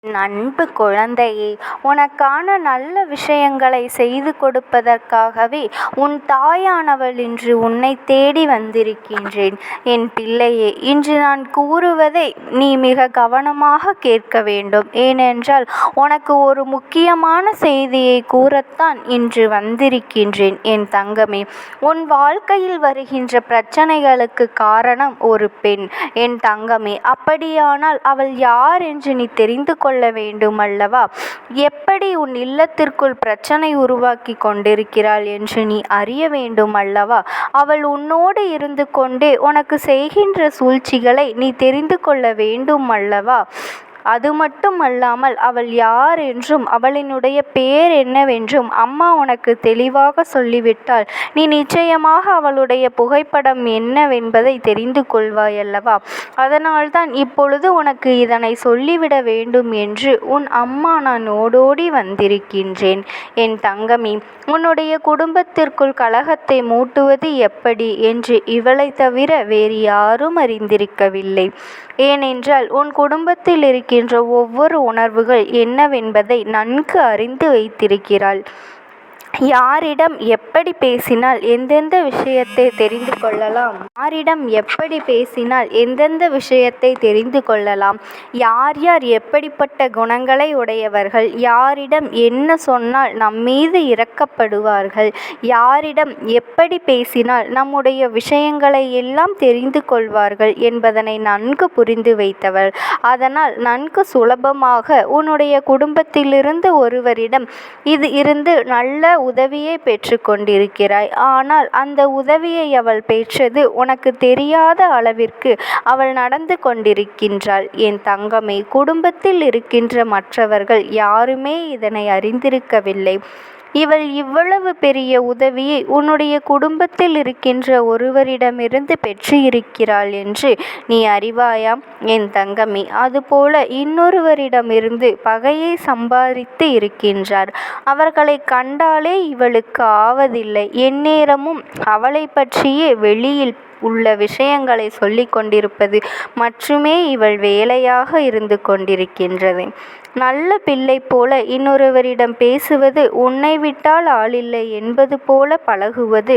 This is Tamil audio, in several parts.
என் அன்பு குழந்தையே, உனக்கான நல்ல விஷயங்களை செய்து கொடுப்பதற்காகவே உன் தாயானவள் இன்று உன்னை தேடி வந்திருக்கின்றேன். என் பிள்ளையே, இன்று நான் கூறுவதை நீ மிக கவனமாக கேட்க வேண்டும். ஏனென்றால் உனக்கு ஒரு முக்கியமான செய்தியை கூறத்தான் இன்று வந்திருக்கின்றேன். என் தங்கமே, உன் வாழ்க்கையில் வருகின்ற பிரச்சனைகளுக்கு காரணம் ஒரு பெண். என் தங்கமே, அப்படியானால் அவள் யார் என்று நீ தெரிந்து கொள்ள வேண்டும் அல்லவா? எப்படி உன் இல்லத்திற்குள் பிரச்சனை உருவாக்கி கொண்டிருக்கிறாள் என்று நீ அறிய வேண்டும் அல்லவா? அவள் உன்னோடு இருந்து கொண்டே உனக்கு செய்கின்ற சூழ்ச்சிகளை நீ தெரிந்து கொள்ள வேண்டும் அல்லவா? அது மட்டும் அல்லாமல் அவள் யார் என்றும் அவளினுடைய பெயர் என்னவென்றும் அம்மா உனக்கு தெளிவாக சொல்லிவிட்டால் நீ நிச்சயமாக அவளுடைய புகைப்படம் என்னவென்பதை தெரிந்து கொள்வாய் அல்லவா? அதனால்தான் இப்பொழுது உனக்கு இதனை சொல்லிவிட வேண்டும் என்று உன் அம்மா நான் ஓடோடி வந்திருக்கின்றேன். என் தங்கமி, உன்னுடைய குடும்பத்திற்குள் கலகத்தை மூட்டுவது எப்படி என்று இவளை தவிர வேறு யாரும் அறிந்திருக்கவில்லை. ஏனென்றால் உன் குடும்பத்தில் இருக்கின்ற ஒவ்வொரு உணர்வுகள் என்னவென்பதை நன்கு அறிந்து வைத்திருக்கிறாள். யாரிடம் எப்படி பேசினால் எந்தெந்த விஷயத்தை தெரிந்து கொள்ளலாம், யாரிடம் எப்படி பேசினால் எந்தெந்த விஷயத்தை தெரிந்து கொள்ளலாம், யார் யார் எப்படிப்பட்ட குணங்களை உடையவர்கள், யாரிடம் என்ன சொன்னால் நம்மீது இரக்கப்படுவார்கள், யாரிடம் எப்படி பேசினால் நம்முடைய விஷயங்களை எல்லாம் தெரிந்து கொள்வார்கள் என்பதனை நன்கு புரிந்து வைத்தவள். அதனால் நன்கு சுலபமாக உன்னுடைய குடும்பத்திலிருந்து ஒருவரிடம் இருந்து நல்ல உதவியை பெற்று கொண்டிருக்கிறாய். ஆனால் அந்த உதவியை அவள் பெற்றது உனக்கு தெரியாத அளவிற்கு அவள் நடந்து கொண்டிருக்கின்றாள். என் தங்கமே, குடும்பத்தில் இருக்கின்ற மற்றவர்கள் யாருமே இதனை அறிந்திருக்கவில்லை. இவள் இவ்வளவு பெரிய உதவியை உன்னுடைய குடும்பத்தில் இருக்கின்ற ஒருவரிடமிருந்து பெற்று இருக்கிறாள் என்று நீ அறிவாயாம் என் தங்கமி? அதுபோல இன்னொருவரிடமிருந்து பகையை சம்பாதித்து இருக்கின்றார். அவர்களை கண்டாலே இவளுக்கு ஆவதில்லை. எந்நேரமும் அவளை பற்றியே வெளியில் உள்ள விஷயங்களை சொல்லி கொண்டிருப்பது மற்றுமே இவள் வேலையாக இருந்து கொண்டிருக்கின்றது. நல்ல பிள்ளை போல இன்னொருவரிடம் பேசுவது, உன்னை விட்டால் ஆளில்லை என்பது போல பழகுவது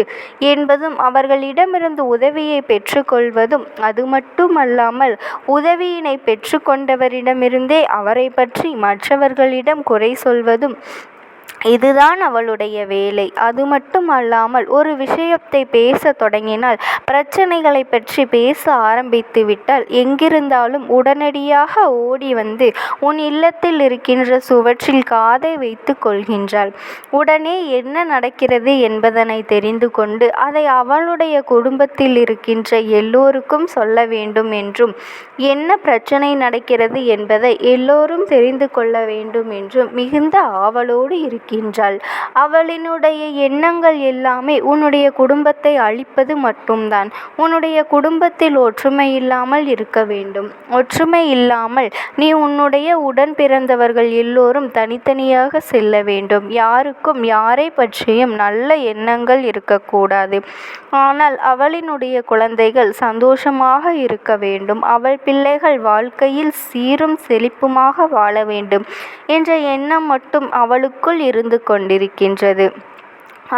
என்பதும், அவர்களிடமிருந்து உதவியை பெற்றுக்கொள்வதும், அது மட்டுமல்லாமல் உதவியினை பெற்றுக்கொண்டவரிடமிருந்தே அவரை பற்றி மற்றவர்களிடம் குறை சொல்வதும் இதுதான் அவளுடைய வேலை. அது மட்டும் அல்லாமல் ஒரு விஷயத்தை பேச தொடங்கினால், பிரச்சனைகளை பற்றி பேச ஆரம்பித்து விட்டால் எங்கிருந்தாலும் உடனடியாக ஓடி வந்து உன் இல்லத்தில் இருக்கின்ற சுவற்றில் காதை வைத்து கொள்கின்றாள். உடனே என்ன நடக்கிறது என்பதனை தெரிந்து கொண்டு அதை அவளுடைய குடும்பத்தில் இருக்கின்ற எல்லோருக்கும் சொல்ல வேண்டும் என்றும், என்ன பிரச்சனை நடக்கிறது என்பதை எல்லோரும் தெரிந்து கொள்ள வேண்டும் என்றும் மிகுந்த ஆவலோடு இருக்கின்றாள். அவளினுடைய எண்ணங்கள் எல்லாமே உன்னுடைய குடும்பத்தை அழிப்பது மட்டும்தான். உன்னுடைய குடும்பத்தில் ஒற்றுமை இல்லாமல் இருக்க வேண்டும். ஒற்றுமை இல்லாமல் நீ உன்னுடைய உடன் பிறந்தவர்கள் எல்லோரும் தனித்தனியாக செல்ல வேண்டும். யாருக்கும் யாரை பற்றியும் நல்ல எண்ணங்கள் இருக்கக்கூடாது. ஆனால் அவளினுடைய குழந்தைகள் சந்தோஷமாக இருக்க வேண்டும். அவள் பிள்ளைகள் வாழ்க்கையில் சீரும் செழிப்புமாக வாழ வேண்டும் என்ற எண்ணம் மட்டும் அவளுக்குள் இருந்து கொண்டிருக்கின்றது.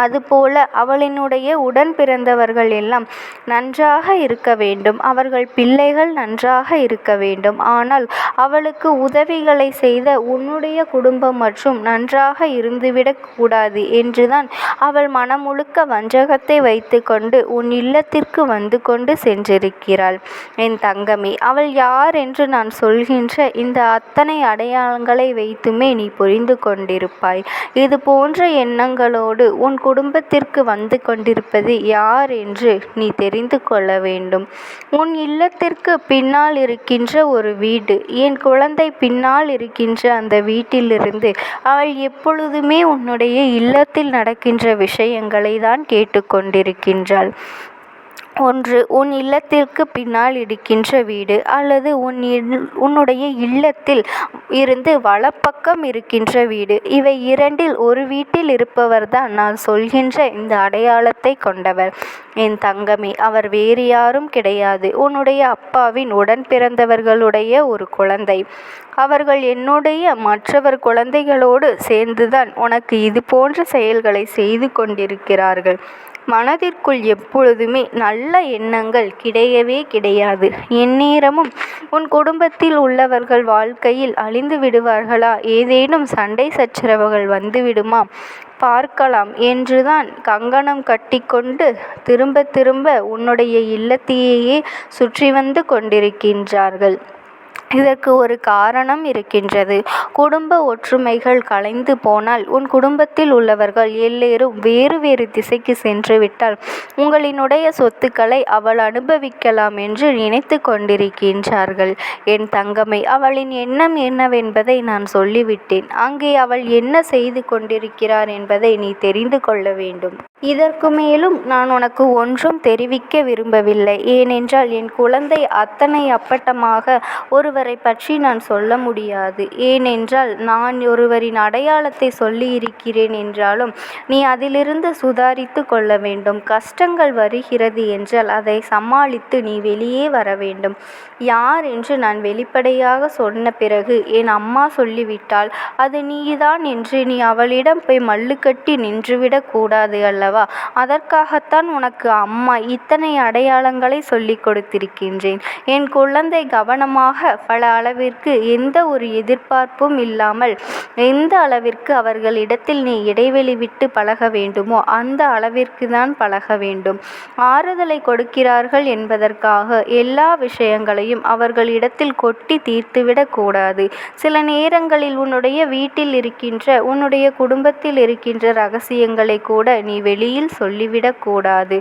அதுபோல அவளினுடைய உடன் பிறந்தவர்கள் எல்லாம் நன்றாக இருக்க வேண்டும். அவர்கள் பிள்ளைகள் நன்றாக இருக்க வேண்டும். ஆனால் அவளுக்கு உதவிகளை செய்த உன்னுடைய குடும்பம் மற்றும் நன்றாக இருந்துவிடக் கூடாது என்றுதான் அவள் மனமுழுக்க வஞ்சகத்தை வைத்து கொண்டு உன் இல்லத்திற்கு வந்து கொண்டு சென்றிருக்கிறாள். என் தங்கமே, அவள் யார் என்று நான் சொல்கின்ற இந்த அத்தனை அடையாளங்களை வைத்துமே நீ புரிந்து கொண்டிருப்பாய். இது போன்ற எண்ணங்களோடு உன் குடும்பத்திற்கு வந்து கொண்டிருப்பது யார் என்று நீ தெரிந்து கொள்ள வேண்டும். உன் இல்லத்திற்கு பின்னால் இருக்கின்ற ஒரு வீடு, என் குழந்தை பின்னால் இருக்கின்ற அந்த வீட்டிலிருந்து அவள் எப்பொழுதுமே உன்னுடைய இல்லத்தில் நடக்கின்ற விஷயங்களை தான் கேட்டுக்கொண்டிருக்கின்றாள். ஒன்று உன் இல்லத்திற்கு பின்னால் இருக்கின்ற வீடு, அல்லது உன்னுடைய இல்லத்தில் இருந்து வலப்பக்கம் இருக்கின்ற வீடு. இவை இரண்டில் ஒரு வீட்டில் இருப்பவர்தான் நான் சொல்கின்ற இந்த அடையாளத்தை கொண்டவர். என் தங்கமே, அவர் வேறு யாரும் கிடையாது, உன்னுடைய அப்பாவின் உடன் பிறந்தவர்களுடைய ஒரு குழந்தை. அவர்கள் என்னுடைய மற்றவர் குழந்தைகளோடு சேர்ந்துதான் உனக்கு இது போன்ற செயல்களை செய்து கொண்டிருக்கிறார்கள். மனதிற்குள் எப்பொழுதுமே நல்ல எண்ணங்கள் கிடையவே கிடையாது. எந்நேரமும் உன் குடும்பத்தில் உள்ளவர்கள் வாழ்க்கையில் அழிந்து விடுவார்களா, ஏதேனும் சண்டை சச்சரவுகள் வந்துவிடுமா பார்க்கலாம் என்றுதான் கங்கணம் கட்டிக்கொண்டு திரும்ப திரும்ப உன்னுடைய இல்லத்தையே சுற்றி வந்து கொண்டிருக்கின்றார்கள். இதற்கு ஒரு காரணம் இருக்கின்றது. குடும்ப ஒற்றுமைகள் கலைந்து போனால், உன் குடும்பத்தில் உள்ளவர்கள் எல்லோரும் வேறு வேறு திசைக்கு சென்று விட்டால் உங்களினுடைய சொத்துக்களை அவள் அனுபவிக்கலாம் என்று நினைத்து கொண்டிருக்கின்றார்கள். என் தங்கமே, அவளின் எண்ணம் என்னவென்பதை நான் சொல்லிவிட்டேன். அங்கே அவள் என்ன செய்து கொண்டிருக்கிறார் என்பதை நீ தெரிந்து கொள்ள வேண்டும். இதற்கு மேலும் நான் உனக்கு ஒன்றும் தெரிவிக்க விரும்பவில்லை. ஏனென்றால் என் குழந்தை அத்தனை அப்பட்டமாக ஒருவரை பற்றி நான் சொல்ல முடியாது. ஏனென்றால் நான் ஒருவரின் அடையாளத்தை சொல்லி இருக்கிறேன் என்றாலும் நீ அதிலிருந்து சுதாரித்து கொள்ள வேண்டும். கஷ்டங்கள் வருகிறது என்றால் அதை சமாளித்து நீ வெளியே வர வேண்டும். யார் என்று நான் வெளிப்படையாக சொன்ன பிறகு என் அம்மா சொல்லிவிட்டால் அது நீதான் என்று நீ அவளிடம் போய் மல்லுக்கட்டி நின்றுவிடக் கூடாது அல்லவா? அதற்காகத்தான் உனக்கு அம்மா இத்தனை அடையாளங்களை சொல்லிக் கொடுத்திருக்கின்றேன். என் குழந்தை கவனமாக பல அளவிற்கு எந்த ஒரு எதிர்பார்ப்பும் இல்லாமல் எந்த அளவிற்கு அவர்களிடத்தில் நீ இடைவெளி விட்டு பழக வேண்டுமோ அந்த அளவிற்கு தான் பழக வேண்டும். ஆறுதலை கொடுக்கிறார்கள் என்பதற்காக எல்லா விஷயங்களையும் அவர்களிடத்தில் கொட்டி தீர்த்துவிடக் கூடாது. சில நேரங்களில் உன்னுடைய வீட்டில் இருக்கின்ற உன்னுடைய குடும்பத்தில் இருக்கின்ற ரகசியங்களை கூட நீ வெளியில் சொல்லிவிடக்கூடாது.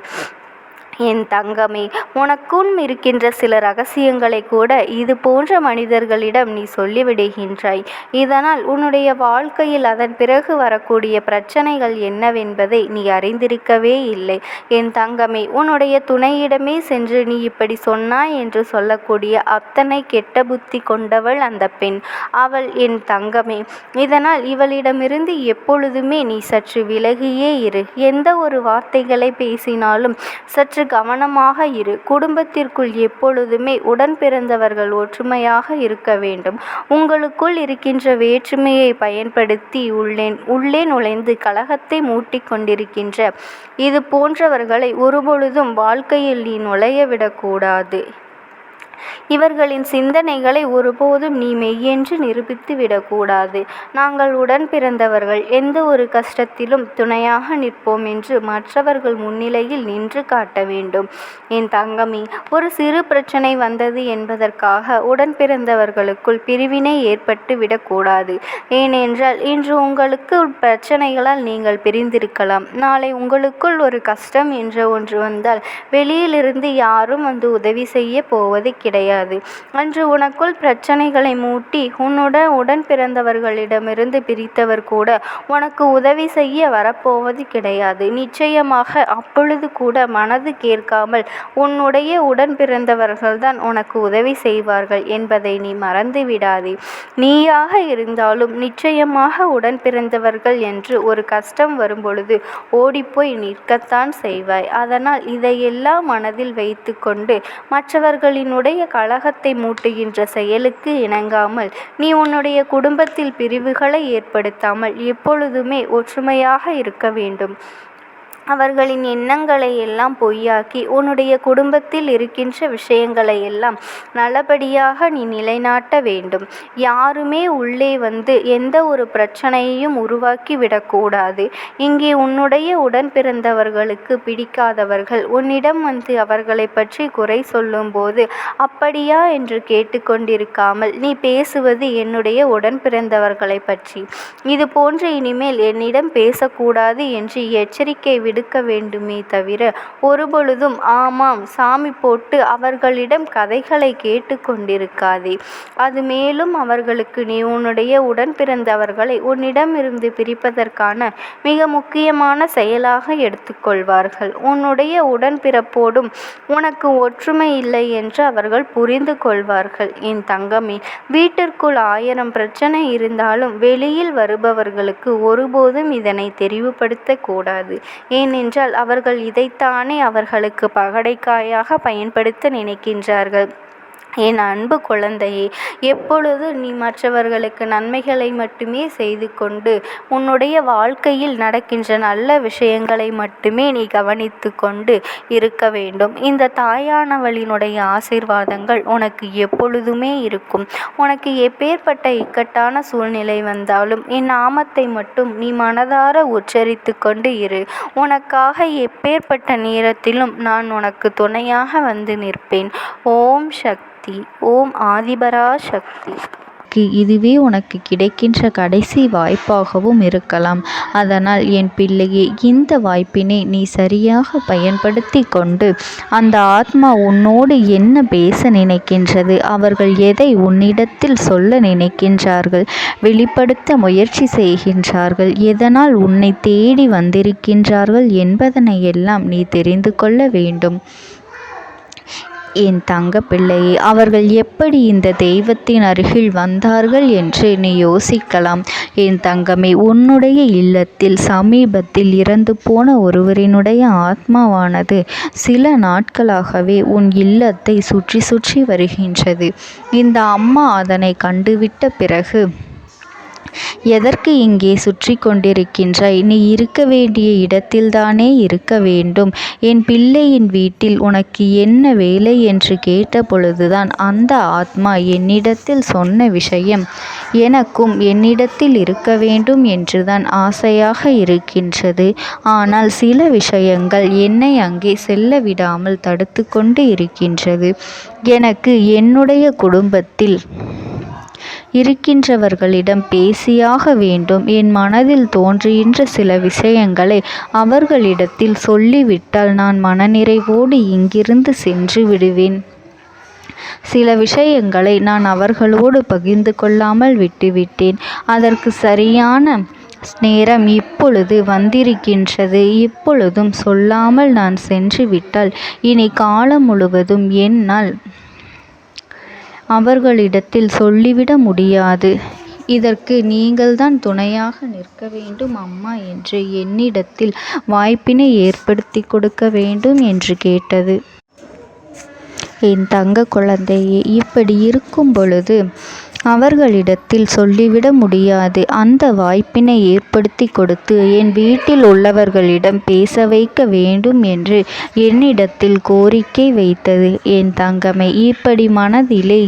என் தங்கமே, உனக்கும் இருக்கின்ற சில ரகசியங்களை கூட இது போன்ற மனிதர்களிடம் நீ சொல்லிவிடுகின்றாய். இதனால் உன்னுடைய வாழ்க்கையில் அதன் பிறகு வரக்கூடிய பிரச்சனைகள் என்னவென்பதை நீ அறிந்திருக்கவே இல்லை. என் தங்கமே, உன்னுடைய துணையிடமே சென்று நீ இப்படி சொன்னாய் என்று சொல்லக்கூடிய அத்தனை கெட்ட புத்தி கொண்டவள் அந்த பெண். அவள் என் தங்கமே. இதனால் இவளிடமிருந்து எப்பொழுதுமே நீ சற்று விலகியே இரு. எந்த ஒரு வார்த்தைகளை பேசினாலும் சற்று கவனமாக இரு. குடும்பத்திற்குள் எப்பொழுதுமே உடன் பிறந்தவர்கள் ஒற்றுமையாக இருக்க வேண்டும். உங்களுக்குள் இருக்கின்ற வேற்றுமையை பயன்படுத்தி உள்ளே நுழைந்து கலகத்தை மூட்டிக் கொண்டிருக்கின்ற இது போன்றவர்களை ஒருபொழுதும் வாழ்க்கையில் நீ நுழையவிடக்கூடாது. இவர்களின் சிந்தனைகளை ஒருபோதும் நீ மெய்யென்று நிரூபித்து விடக்கூடாது. நாங்கள் உடன் பிறந்தவர்கள், எந்த ஒரு கஷ்டத்திலும் துணையாக நிற்போம் என்று மற்றவர்கள் முன்னிலையில் நின்று காட்ட வேண்டும். என் தங்கமி, ஒரு சிறு பிரச்சனை வந்தது என்பதற்காக உடன் பிறந்தவர்களுக்குள் பிரிவினை ஏற்பட்டு விடக்கூடாது. ஏனென்றால் இன்று உங்களுக்கு பிரச்சனைகளால் நீங்கள் பிரிந்திருக்கலாம். நாளை உங்களுக்குள் ஒரு கஷ்டம் என்ற ஒன்று வந்தால் வெளியிலிருந்து யாரும் வந்து உதவி செய்ய போவது கிடையாது. அன்று உனக்குள் பிரச்சனைகளை மூட்டி உடன் பிறந்தவர்களிடமிருந்து பிரித்தவர் கூட உனக்கு உதவி செய்ய வரப்போவது கிடையாது. நிச்சயமாக அப்பொழுது கூட மனது கேட்காமல் உன்னுடைய உடன் பிறந்தவர்கள்தான் உனக்கு உதவி செய்வார்கள் என்பதை நீ மறந்து விடாதே. நீயாக இருந்தாலும் நிச்சயமாக உடன் பிறந்தவர்கள் என்று ஒரு கஷ்டம் வரும்பொழுது ஓடிப்போய் நிற்கத்தான் செய்வாய். அதனால் இதையெல்லாம் மனதில் வைத்து கொண்டு மற்றவர்களினுடைய கலகத்தை மூட்டுகின்ற செயலுக்கு இணங்காமல் நீ உன்னுடைய குடும்பத்தில் பிரிவுகளை ஏற்படுத்தாமல் எப்பொழுதுமே ஒற்றுமையாக இருக்க வேண்டும். அவர்களின் எண்ணங்களை எல்லாம் பொய்யாக்கி உன்னுடைய குடும்பத்தில் இருக்கின்ற விஷயங்களை எல்லாம் நல்லபடியாக நீ நிலைநாட்ட வேண்டும். யாருமே உள்ளே வந்து எந்த ஒரு பிரச்சனையையும் உருவாக்கி விடக்கூடாது. இங்கே உன்னுடைய உடன் பிறந்தவர்களுக்கு பிடிக்காதவர்கள் உன்னிடம் வந்து அவர்களை பற்றி குறை சொல்லும்போது அப்படியா என்று கேட்டுக்கொண்டிருக்காமல் நீ பேசுவது என்னுடைய உடன் பிறந்தவர்களை பற்றி. இது போன்று இனிமேல் என்னிடம் பேசக்கூடாது என்று எச்சரிக்கை விட எடுக்க வேண்டுமே தவிர ஒருபொழுதும் ஆமாம் சாமி போட்டு அவர்களிடம் கதைகளை கேட்டு கொண்டிருக்காதே. அது மேலும் அவர்களுக்கு நீ உன்னுடைய உடன் பிறந்தவர்களை உன்னிடமிருந்து பிரிப்பதற்கான மிக முக்கியமான செயலாக எடுத்துக்கொள்வார்கள். உன்னுடைய உடன்பிறப்போடும் உனக்கு ஒற்றுமை இல்லை என்று அவர்கள் புரிந்து கொள்வார்கள். என் தங்கமே, வீட்டிற்குள் 1000 பிரச்சனை இருந்தாலும் வெளியில் வருபவர்களுக்கு ஒருபோதும் இதனை தெரிவுபடுத்த கூடாது. ஏனென்றால் அவர்கள் இதைத்தானே அவர்களுக்கு பகடைக்காயாக பயன்படுத்த நினைக்கின்றார்கள். என் அன்பு குழந்தையே, எப்பொழுது நீ மற்றவர்களுக்கு நன்மைகளை மட்டுமே செய்து கொண்டு உன்னுடைய வாழ்க்கையில் நடக்கின்ற நல்ல விஷயங்களை மட்டுமே நீ கவனித்து கொண்டு இருக்க வேண்டும். இந்த தாயானவளினுடைய ஆசீர்வாதங்கள் உனக்கு எப்பொழுதுமே இருக்கும். உனக்கு எப்பேற்பட்ட இக்கட்டான சூழ்நிலை வந்தாலும் என் நாமத்தை மட்டும் நீ மனதார உச்சரித்து கொண்டு இரு. உனக்காக எப்பேற்பட்ட நேரத்திலும் நான் உனக்கு துணையாக வந்து நிற்பேன். ஓம் சக்தி. ஓம் ஆதிபரா சக்தி. இதுவே உனக்கு கிடைக்கின்ற கடைசி வாய்ப்பாகவும் இருக்கலாம். அதனால் என் பிள்ளையே, இந்த வாய்ப்பினை நீ சரியாக பயன்படுத்தி கொண்டு அந்த ஆத்மா உன்னோடு என்ன பேச நினைக்கின்றது, அவர்கள் எதை உன்னிடத்தில் சொல்ல நினைக்கின்றார்கள், வெளிப்படுத்த முயற்சி செய்கின்றார்கள், எதனால் உன்னை தேடி வந்திருக்கின்றார்கள் என்பதனை எல்லாம் நீ தெரிந்து கொள்ள வேண்டும். என் தங்க பிள்ளையே, அவர்கள் எப்படி இந்த தெய்வத்தின் அருகில் வந்தார்கள் என்று நீ யோசிக்கலாம். என் தங்கமே, உன்னுடைய இல்லத்தில் சமீபத்தில் இறந்து போன ஒருவரினுடைய ஆத்மாவானது சில நாட்களாகவே உன் இல்லத்தை சுற்றி சுற்றி வருகின்றது. இந்த அம்மா அதனை கண்டுவிட்ட பிறகு, எதற்கு இங்கே சுற்றி கொண்டிருக்கின்றாய்? நீ இருக்க வேண்டிய இடத்தில்தானே இருக்க வேண்டும். என் பிள்ளையின் வீட்டில் உனக்கு என்ன வேலை என்று கேட்ட பொழுதுதான் அந்த ஆத்மா என்னிடத்தில் சொன்ன விஷயம், எனக்கும் என்னிடத்தில் இருக்க வேண்டும் என்றுதான் ஆசையாக இருக்கின்றது. ஆனால் சில விஷயங்கள் என்னை அங்கே செல்ல விடாமல் தடுத்து கொண்டு இருக்கின்றது. எனக்கு என்னுடைய குடும்பத்தில் இருக்கின்றவர்களிடம் பேசியாக வேண்டும். என் மனதில் தோன்றுகின்ற சில விஷயங்களை அவர்களிடத்தில் சொல்லிவிட்டால் நான் மனநிறைவோடு இங்கிருந்து சென்று விடுவேன். சில விஷயங்களை நான் அவர்களோடு பகிர்ந்து கொள்ளாமல் விட்டுவிட்டேன். அதற்கு சரியான நேரம் இப்பொழுது வந்திருக்கின்றது. இப்பொழுதும் சொல்லாமல் நான் சென்று விட்டால் இனி காலம் முழுவதும் என்னால் அவர்களிடத்தில் சொல்லிவிட முடியாது. இதற்கு நீங்கள்தான் துணையாக நிற்க வேண்டும் அம்மா என்று என்னிடத்தில் வாய்ப்பினை ஏற்படுத்தி கொடுக்க வேண்டும் என்று கேட்டது. என் தங்க குழந்தையே, இப்படி இருக்கும் பொழுது அவர்களிடத்தில் சொல்லிவிட முடியாது. அந்த வாய்ப்பினை ஏற்படுத்தி கொடுத்து என் வீட்டில் உள்ளவர்களிடம் பேச வைக்க வேண்டும் என்று என்னிடத்தில் கோரிக்கை வைத்தது. என் தங்கமே, இப்படி மனதிலே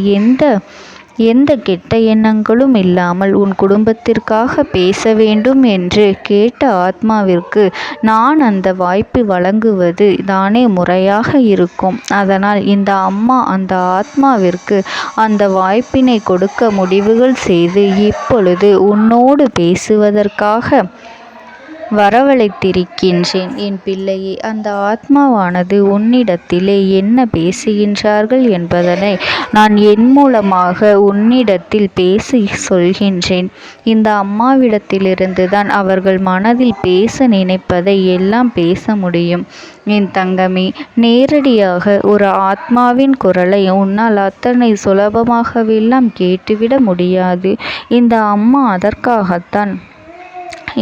எந்த கெட்ட எண்ணங்களும் இல்லாமல் உன் குடும்பத்திற்காக பேச வேண்டும் என்று கேட்ட ஆத்மாவிற்கு நான் அந்த வாய்ப்பு வழங்குவது தானே முறையாக இருக்கும். அதனால் இந்த அம்மா அந்த ஆத்மாவிற்கு அந்த வாய்ப்பினை கொடுக்க முடிவுகள் செய்து இப்பொழுது உன்னோடு பேசுவதற்காக வரவழைத்திருக்கின்றேன். என் பிள்ளையே, அந்த ஆத்மாவானது உன்னிடத்திலே என்ன பேசுகின்றார்கள் என்பதனை நான் என் மூலமாக உன்னிடத்தில் பேசி சொல்கின்றேன். இந்த அம்மாவிடத்திலிருந்து தான் அவர்கள் மனதில் பேச நினைப்பதை எல்லாம் பேச முடியும். என் தங்கமே, நேரடியாக ஒரு ஆத்மாவின் குரலை உன்னால் அத்தனை சுலபமாகவெல்லாம் கேட்டுவிட முடியாது. இந்த அம்மா அதற்காகத்தான்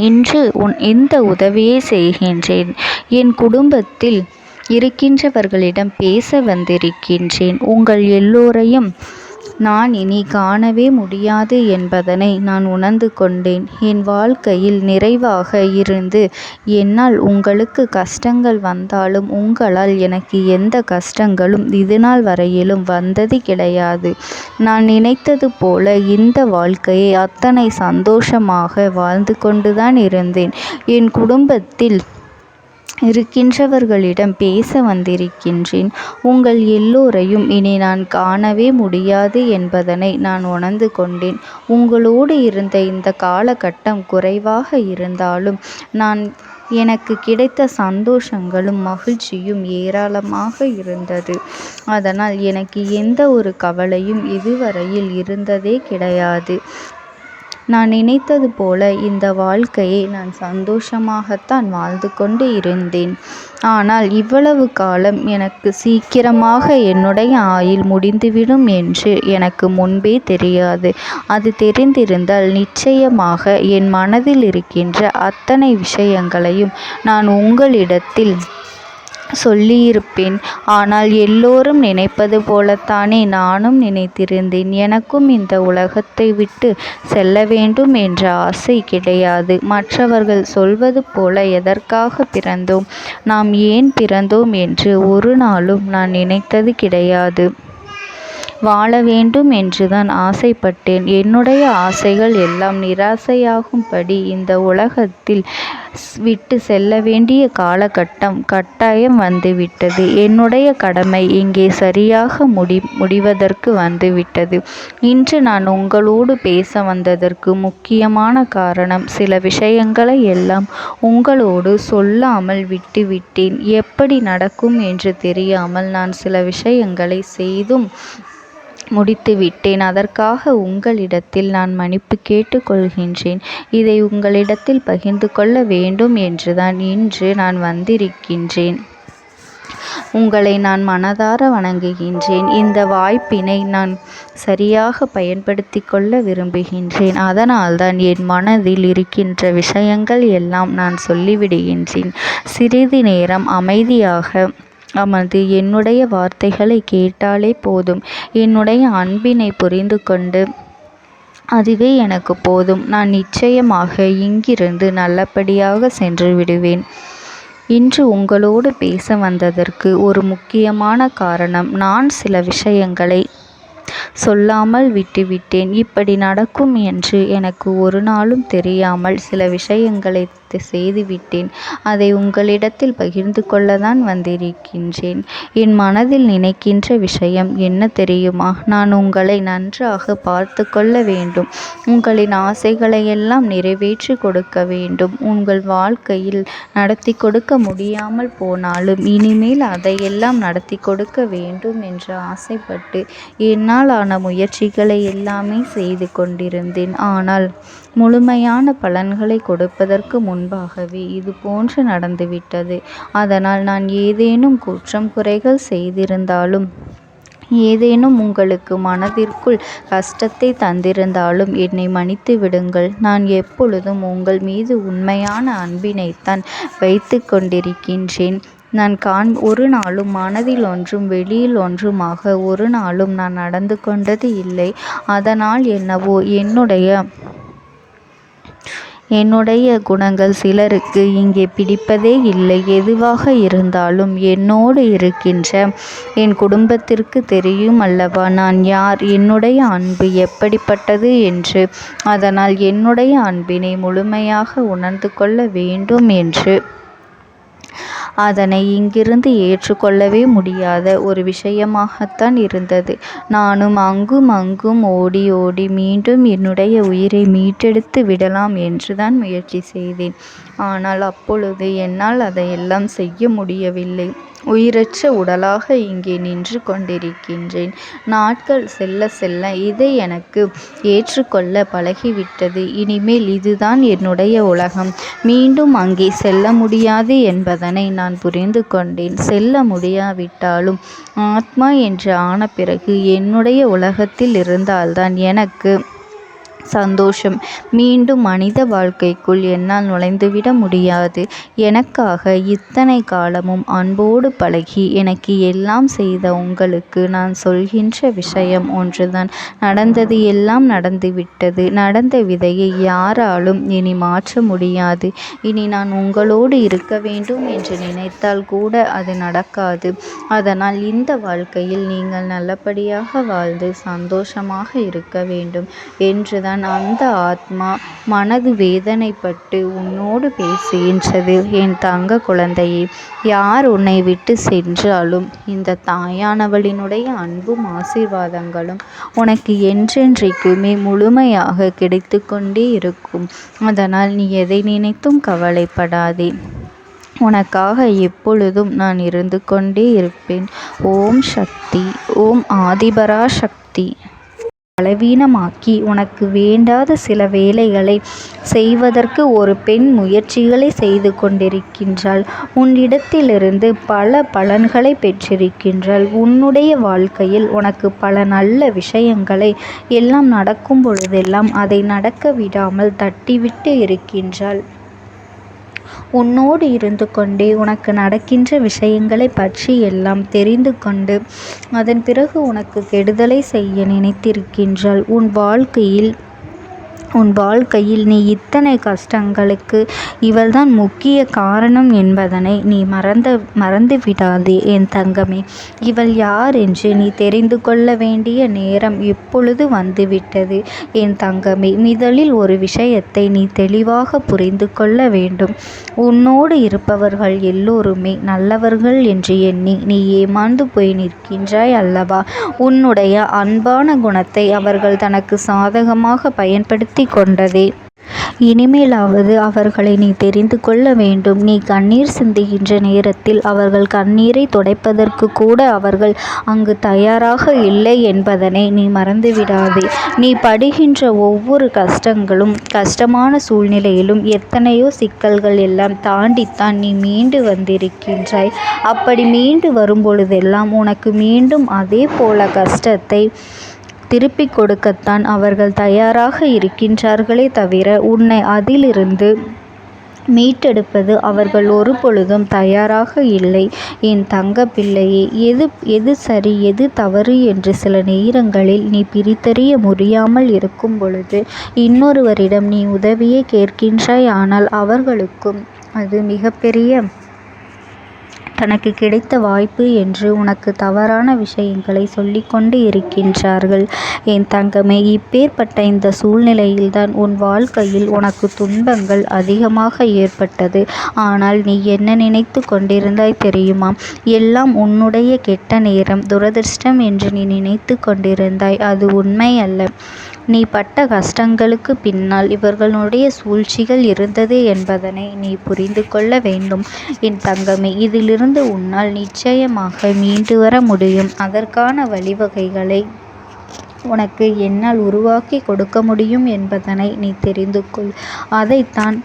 இன்று இந்த உதவியை செய்கின்றேன். என் குடும்பத்தில் இருக்கின்றவர்களிடம் பேச வந்திருக்கின்றேன். உங்கள் எல்லோரையும் நான் இனி காணவே முடியாது என்பதனை நான் உணர்ந்து கொண்டேன். என் வாழ்க்கையில் நிறைவாக இருந்து என்னால் உங்களுக்கு கஷ்டங்கள் வந்தாலும் உங்களால் எனக்கு எந்த கஷ்டங்களும் இதுநாள் வரையிலும் வந்தது கிடையாது. நான் நினைத்தது போல இந்த வாழ்க்கையை அத்தனை சந்தோஷமாக வாழ்ந்து கொண்டுதான் இருந்தேன். என் குடும்பத்தில் இருக்கின்றவர்களிடம் பேச வந்திருக்கின்றேன். உங்கள் எல்லோரையும் இனி நான் காணவே முடியாது என்பதனை நான் உணர்ந்து கொண்டேன். உங்களோடு இருந்த இந்த காலகட்டம் குறைவாக இருந்தாலும் நான் எனக்கு கிடைத்த சந்தோஷங்களும் மகிழ்ச்சியும் ஏராளமாக இருந்தது. அதனால் எனக்கு எந்த ஒரு கவலையும் இதுவரையில் இருந்ததே கிடையாது. நான் நினைத்தது போல இந்த வாழ்க்கையை நான் சந்தோஷமாகத்தான் வாழ்ந்து கொண்டு இருந்தேன். ஆனால் இவ்வளவு காலம் எனக்கு சீக்கிரமாக என்னுடைய ஆயுள் முடிந்துவிடும் என்று எனக்கு முன்பே தெரியாது. அது தெரிந்திருந்தால் நிச்சயமாக என் மனதில் இருக்கின்ற அத்தனை விஷயங்களையும் நான் உங்களிடத்தில் சொல்லியிருப்பேன். ஆனால் எல்லோரும் நினைப்பது போலத்தானே நானும் நினைத்திருந்தேன். எனக்கும் இந்த உலகத்தை விட்டு செல்ல வேண்டும் என்ற ஆசை கிடையாது. மற்றவர்கள் சொல்வது போல எதற்காக பிறந்தோம், நாம் ஏன் பிறந்தோம் என்று ஒரு நாளும் நான் நினைத்தது கிடையாது. வாழ வேண்டும் என்றுதான் ஆசைப்பட்டேன். என்னுடைய ஆசைகள் எல்லாம் நிராசையாகும்படி இந்த உலகத்தில் விட்டு செல்ல வேண்டிய காலகட்டம் கட்டாயம் வந்துவிட்டது. என்னுடைய கடமை இங்கே சரியாக முடிவதற்கு வந்துவிட்டது. இன்று நான் உங்களோடு பேச வந்ததற்கு முக்கியமான காரணம், சில விஷயங்களை எல்லாம் உங்களோடு சொல்லாமல் விட்டுவிட்டேன். எப்படி நடக்கும் என்று தெரியாமல் நான் சில விஷயங்களை செய்தும் முடித்துவிட்டேன். அதற்காக உங்களிடத்தில் நான் மன்னிப்பு கேட்டுக்கொள்கின்றேன். இதை உங்களிடத்தில் பகிர்ந்து கொள்ள வேண்டும் என்றுதான் இன்று நான் வந்திருக்கின்றேன். உங்களை நான் மனதார வணங்குகின்றேன். இந்த வாய்ப்பினை நான் சரியாக பயன்படுத்தி கொள்ள விரும்புகின்றேன். அதனால்தான் என் மனதில் இருக்கின்ற விஷயங்கள் எல்லாம் நான் சொல்லிவிடுகின்றேன். சிறிது நேரம் அமைதியாக அமர்ந்து என்னுடைய வார்த்தைகளை கேட்டாலே போதும். என்னுடைய அன்பினை புரிந்து கொண்டு அதுவே எனக்கு போதும். நான் நிச்சயமாக இங்கிருந்து நல்லபடியாக சென்று விடுவேன். இன்று உங்களோடு பேச வந்ததற்கு ஒரு முக்கியமான காரணம், நான் சில விஷயங்களை சொல்லாமல் விட்டுவிட்டேன். இப்படி நடக்கும் என்று எனக்கு ஒரு நாளும் தெரியாமல் சில விஷயங்களை செய்துவிட்டேன். அதை உங்களிடத்தில் பகிர்ந்து கொள்ளத்தான் வந்திருக்கின்றேன். என் மனதில் நினைக்கின்ற விஷயம் என்ன தெரியுமா? நான் உங்களை நன்றாக பார்த்து கொள்ள வேண்டும். உங்களின் ஆசைகளை எல்லாம் நிறைவேற்றி கொடுக்க வேண்டும். உங்கள் வாழ்க்கையில் நடத்தி கொடுக்க முடியாமல் போனாலும் இனிமேல் அதையெல்லாம் நடத்தி கொடுக்க வேண்டும் என்று ஆசைப்பட்டு என்னால் ஆன முயற்சிகளை எல்லாமே செய்து கொண்டிருந்தேன். ஆனால் முழுமையான பலன்களை கொடுப்பதற்கு முன்பாகவே இது போன்று நடந்துவிட்டது. அதனால் நான் ஏதேனும் குற்றம் குறைகள் செய்திருந்தாலும், ஏதேனும் உங்களுக்கு மனதிற்குள் கஷ்டத்தை தந்திருந்தாலும் என்னை மன்னித்து விடுங்கள். நான் எப்பொழுதும் உங்கள் மீது உண்மையான அன்பினைத்தான் வைத்து கொண்டிருக்கின்றேன். நான் ஒரு நாளும் மனதில் ஒன்றும் வெளியில் ஒன்றுமாக ஒரு நாளும் நான் நடந்து கொண்டது இல்லை. அதனால் என்னவோ என்னுடைய குணங்கள் சிலருக்கு இங்கே பிடிப்பதே இல்லை. எதுவாக இருந்தாலும் என்னோடு இருக்கின்ற என் குடும்பத்திற்கு தெரியும் அல்லவா நான் யார், என்னுடைய அன்பு எப்படிப்பட்டது என்று. அதனால் என்னுடைய அன்பினை முழுமையாக உணர்ந்து கொள்ள வேண்டும் என்று அதனை இங்கிருந்து ஏற்றுக்கொள்ளவே முடியாத ஒரு விஷயமாகத்தான் இருந்தது. நானும் அங்கும் அங்கும் ஓடி ஓடி மீண்டும் என்னுடைய உயிரை மீட்டெடுத்து விடலாம் என்றுதான் முயற்சி செய்தேன். ஆனால் அப்பொழுது என்னால் அதையெல்லாம் செய்ய முடியவில்லை. உயிரற்ற உடலாக இங்கே நின்று கொண்டிருக்கின்றேன். நாட்கள் செல்ல செல்ல இதை எனக்கு ஏற்றுக்கொள்ள பழகிவிட்டது. இனிமேல் இதுதான் என்னுடைய உலகம். மீண்டும் அங்கே செல்ல முடியாது என்பதனை நான் புரிந்து கொண்டேன். செல்ல முடியாவிட்டாலும் ஆத்மா என்று ஆன பிறகு என்னுடைய உலகத்தில் இருந்தால்தான் எனக்கு சந்தோஷம். மீண்டும் மனித வாழ்க்கைக்குள் என்னால் நுழைந்துவிட முடியாது. எனக்காக இத்தனை காலமும் அன்போடு பழகி எனக்கு எல்லாம் செய்த உங்களுக்கு நான் சொல்கின்ற விஷயம் ஒன்றுதான். நடந்தது எல்லாம் நடந்துவிட்டது. நடந்த விதையை யாராலும் இனி மாற்ற முடியாது. இனி நான் உங்களோடு இருக்க வேண்டும் என்று நினைத்தால் கூட அது நடக்காது. அதனால் இந்த வாழ்க்கையில் நீங்கள் நல்லபடியாக வாழ்ந்து சந்தோஷமாக இருக்க வேண்டும் என்றுதான் அப்போதுதான் அந்த ஆத்மா மனது வேதனைப்பட்டு உன்னோடு பேசுகின்றது. என் தங்க குழந்தையே, யார் உன்னை விட்டு சென்றாலும் இந்த தாயானவளினுடைய அன்பும் ஆசீர்வாதங்களும் உனக்கு என்றென்றைக்குமே முழுமையாக கிடைத்து கொண்டே இருக்கும். அதனால் நீ எதை நினைத்தும் கவலைப்படாதே. உனக்காக எப்பொழுதும் நான் இருந்து கொண்டே இருப்பேன். ஓம் சக்தி. ஓம் ஆதிபரா சக்தி. பலவீனமாக்கி உனக்கு வேண்டாத சில வேலைகளை செய்வதற்கு ஒரு பெண் முயற்சிகளை செய்து கொண்டிருக்கின்றாள். உன்னிடத்திலிருந்து பல பலன்களை பெற்றிருக்கின்றாள். உன்னுடைய வாழ்க்கையில் உனக்கு பல நல்ல விஷயங்களை எல்லாம் நடக்கும் பொழுதெல்லாம் அதை நடக்க விடாமல் தட்டிவிட்டு இருக்கின்றாள். உன்னோடு இருந்து கொண்டே உனக்கு நடக்கின்ற விஷயங்களை பற்றி எல்லாம் தெரிந்து கொண்டு அதன் பிறகு உனக்கு கெடுதலை செய்ய நினைத்திருக்கின்றாள். உன் வாழ்க்கையில் நீ இத்தனை கஷ்டங்களுக்கு இவள்தான் முக்கிய காரணம் என்பதனை நீ மறந்து விடாதே என் தங்கமே. இவள் யார் என்று நீ தெரிந்து கொள்ள வேண்டிய நேரம் இப்பொழுது வந்துவிட்டது என் தங்கமே. முதலில் ஒரு விஷயத்தை நீ தெளிவாக புரிந்து கொள்ள வேண்டும். உன்னோடு இருப்பவர்கள் எல்லோருமே நல்லவர்கள் என்று எண்ணி நீ ஏமாந்து போய் நிற்கின்றாய் அல்லவா? உன்னுடைய அன்பான குணத்தை அவர்கள் தனக்கு சாதகமாக பயன்படுத்தி கொண்டதே. இனிமேலாவது அவர்களை நீ தெரிந்து கொள்ள வேண்டும். நீ கண்ணீர் சிந்துகின்ற நேரத்தில் அவர்கள் கண்ணீரை துடைப்பதற்கு கூட அவர்கள் அங்கு தயாராக இல்லை என்பதனை நீ மறந்துவிடாதே. நீ படுகின்ற ஒவ்வொரு கஷ்டங்களும் கஷ்டமான சூழ்நிலையிலும் எத்தனையோ சிக்கல்கள் எல்லாம் தாண்டித்தான் நீ மீண்டு வந்திருக்கின்றாய். அப்படி மீண்டு வரும்பொழுதெல்லாம் உனக்கு மீண்டும் அதே போல கஷ்டத்தை திருப்பிக் கொடுக்கத்தான் அவர்கள் தயாராக இருக்கின்றார்களே தவிர உன்னை அதிலிருந்து மீட்டெடுப்பது அவர்கள் ஒரு பொழுதும் தயாராக இல்லை. என் தங்க பிள்ளையே, எது சரி எது தவறு என்று சில நேரங்களில் நீ பிரித்தறிய முடியாமல் இருக்கும் பொழுது இன்னொருவரிடம் நீ உதவியை கேட்கின்றாய். ஆனால் அவர்களுக்கும் அது மிகப்பெரிய தனக்கு கிடைத்த வாய்ப்பு என்று உனக்கு தவறான விஷயங்களை சொல்லிக்கொண்டு இருக்கின்றார்கள். என் தங்கமே, இப்பேற்பட்ட இந்த சூழ்நிலையில்தான் உன் வாழ்க்கையில் உனக்கு துன்பங்கள் அதிகமாக ஏற்பட்டது. ஆனால் நீ என்ன நினைத்து கொண்டிருந்தாய் தெரியுமா? எல்லாம் உன்னுடைய கெட்ட நேரம், துரதிர்ஷ்டம் என்று நீ நினைத்து கொண்டிருந்தாய். அது உண்மை அல்ல. நீ பட்ட கஷ்டங்களுக்கு பின்னால் இவர்களுடைய சூழ்ச்சிகள் இருந்தது என்பதனை நீ புரிந்து கொள்ள வேண்டும் என் தங்கமே. இதிலிருந்து உன்னால் நிச்சயமாக மீண்டு வர முடியும். அதற்கான வழிவகைகளை உனக்கு என்னால் உருவாக்கி கொடுக்க முடியும் என்பதனை நீ தெரிந்து கொள். அதைத்தான்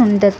இந்த